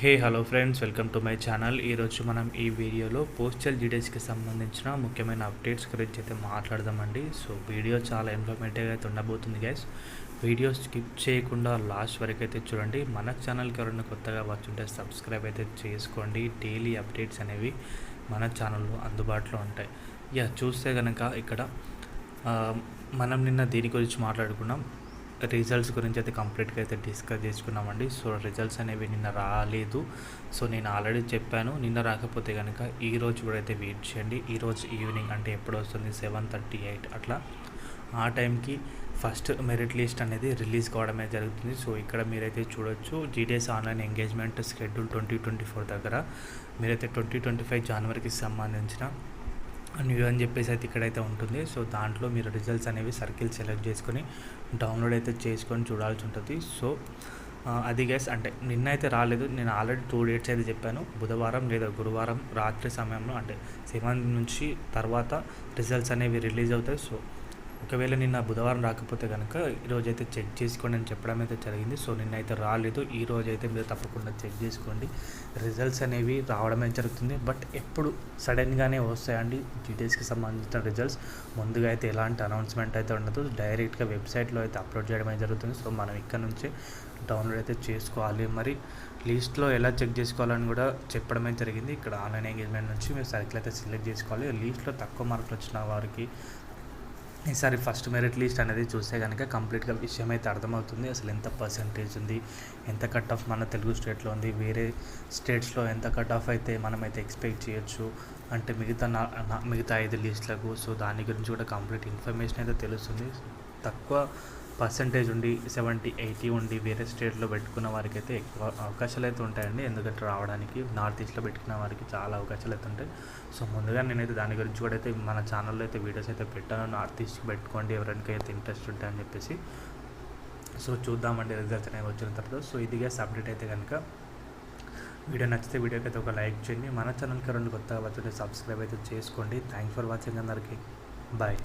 Hello friends, welcome to my channel. ఈరోజు మనం ఈ వీడియోలో పోస్టల్ డీటెయిల్స్కి సంబంధించిన ముఖ్యమైన అప్డేట్స్ గురించి అయితే మాట్లాడదామండి. సో వీడియో చాలా ఇన్ఫర్మేటివ్గా అయితే ఉండబోతుంది గైస్. వీడియో స్కిప్ చేయకుండా లాస్ట్ వరకు అయితే చూడండి. మన ఛానల్కి ఎవరైనా కొత్తగా వచ్చుంటే సబ్స్క్రైబ్ అయితే చేసుకోండి. డైలీ అప్డేట్స్ అనేవి మన ఛానల్లో అందుబాటులో ఉంటాయి. చూస్తే కనుక ఇక్కడ మనం నిన్న దీని గురించి మాట్లాడుకున్నాం. రిజల్ట్స్ గురించి అయితే కంప్లీట్గా అయితే డిస్కస్ చేసుకున్నామండి. సో రిజల్ట్స్ అనేవి నిన్న రాలేదు. సో నేను ఆల్రెడీ చెప్పాను, నిన్న రాకపోతే కనుక ఈరోజు కూడా అయితే వెయిట్ చేయండి. ఈరోజు ఈవినింగ్ అంటే ఎప్పుడు వస్తుంది, 7:38 అట్లా ఆ టైంకి ఫస్ట్ మెరిట్ లిస్ట్ అనేది రిలీజ్ కావడమే జరుగుతుంది. సో ఇక్కడ మీరైతే చూడొచ్చు, జీటీఎస్ ఆన్లైన్ ఎంగేజ్మెంట్ షెడ్యూల్ 2024 దగ్గర మీరైతే 2025 జనవరికి సంబంధించిన న్యూ అని చెప్పేసి అయితే ఇక్కడైతే ఉంటుంది. సో దాంట్లో మీరు రిజల్ట్స్ అనేవి సర్కిల్ సెలెక్ట్ చేసుకొని డౌన్లోడ్ అయితే చేసుకొని చూడాల్సి ఉంటుంది. సో అది గైస్, అంటే నిన్న అయితే రాలేదు. నేను ఆల్రెడీ 2 డేట్స్ అయితే చెప్పాను. బుధవారం లేదా గురువారం రాత్రి సమయంలో అంటే 7 నుంచి తర్వాత రిజల్ట్స్ అనేవి రిలీజ్ అవుతాయి. సో ఒకవేళ నిన్న బుధవారం రాకపోతే కనుక ఈరోజైతే చెక్ చేసుకోండి అని చెప్పడం అయితే జరిగింది. సో నిన్న అయితే రాలేదు. ఈరోజు అయితే మీరు తప్పకుండా చెక్ చేసుకోండి. రిజల్ట్స్ అనేవి రావడమే జరుగుతుంది. బట్ ఎప్పుడు సడన్గానే వస్తాయండి డీటెయిల్స్కి సంబంధించిన రిజల్ట్స్. ముందుగా అయితే ఎలాంటి అనౌన్స్మెంట్ అయితే ఉండదు. డైరెక్ట్గా వెబ్సైట్లో అయితే అప్లోడ్ చేయడమే జరుగుతుంది. సో మనం ఇక్కడ నుంచే డౌన్లోడ్ అయితే చేసుకోవాలి. మరి లిస్ట్లో ఎలా చెక్ చేసుకోవాలని కూడా చెప్పడమే జరిగింది. ఇక్కడ ఆన్లైన్ ఎంగేజ్మెంట్ నుంచి మీరు సర్కిల్ అయితే సెలెక్ట్ చేసుకోవాలి. లిస్ట్లో తక్కువ మార్కులు వచ్చిన వారికి ఈసారి ఫస్ట్ మెరిట్ లిస్ట్ అనేది చూస్తే కనుక కంప్లీట్గా విషయం అయితే అర్థమవుతుంది. అసలు ఎంత పర్సంటేజ్ ఉంది, ఎంత కట్ ఆఫ్ మన తెలుగు స్టేట్లో ఉంది, వేరే స్టేట్స్లో ఎంత కట్ ఆఫ్ అయితే మనమైతే ఎక్స్పెక్ట్ చేయొచ్చు అంటే మిగతా 5 లిస్టులకు. సో దాని గురించి కూడా కంప్లీట్ ఇన్ఫర్మేషన్ అయితే తెలుస్తుంది. తక్కువ పర్సంటేజ్ ఉండి 70-80 ఉండి వేరే స్టేట్లో పెట్టుకున్న వారికి అయితే ఎక్కువ అవకాశాలు అయితే ఉంటాయండి. ఎందుకంటే రావడానికి నార్త్ ఈస్ట్లో పెట్టుకున్న వారికి చాలా అవకాశాలు అయితే ఉంటాయి. సో ముందుగా నేనైతే దాని గురించి కూడా అయితే మన ఛానల్లో అయితే వీడియోస్ అయితే పెట్టాను. నార్త్ ఈస్ట్కి పెట్టుకోండి ఎవరికైతే ఇంట్రెస్ట్ ఉంటాయని చెప్పేసి. సో చూద్దామండి రిజల్ట్స్ అనేవి వచ్చిన తర్వాత. సో ఇదిగా అప్డేట్ అయితే కనుక వీడియో నచ్చితే వీడియోకి అయితే ఒక లైక్ చేయండి. మన ఛానల్కి 2 కొత్తగా వచ్చి సబ్స్క్రైబ్ అయితే చేసుకోండి. థ్యాంక్స్ ఫర్ వాచింగ్ అందరికీ. బాయ్.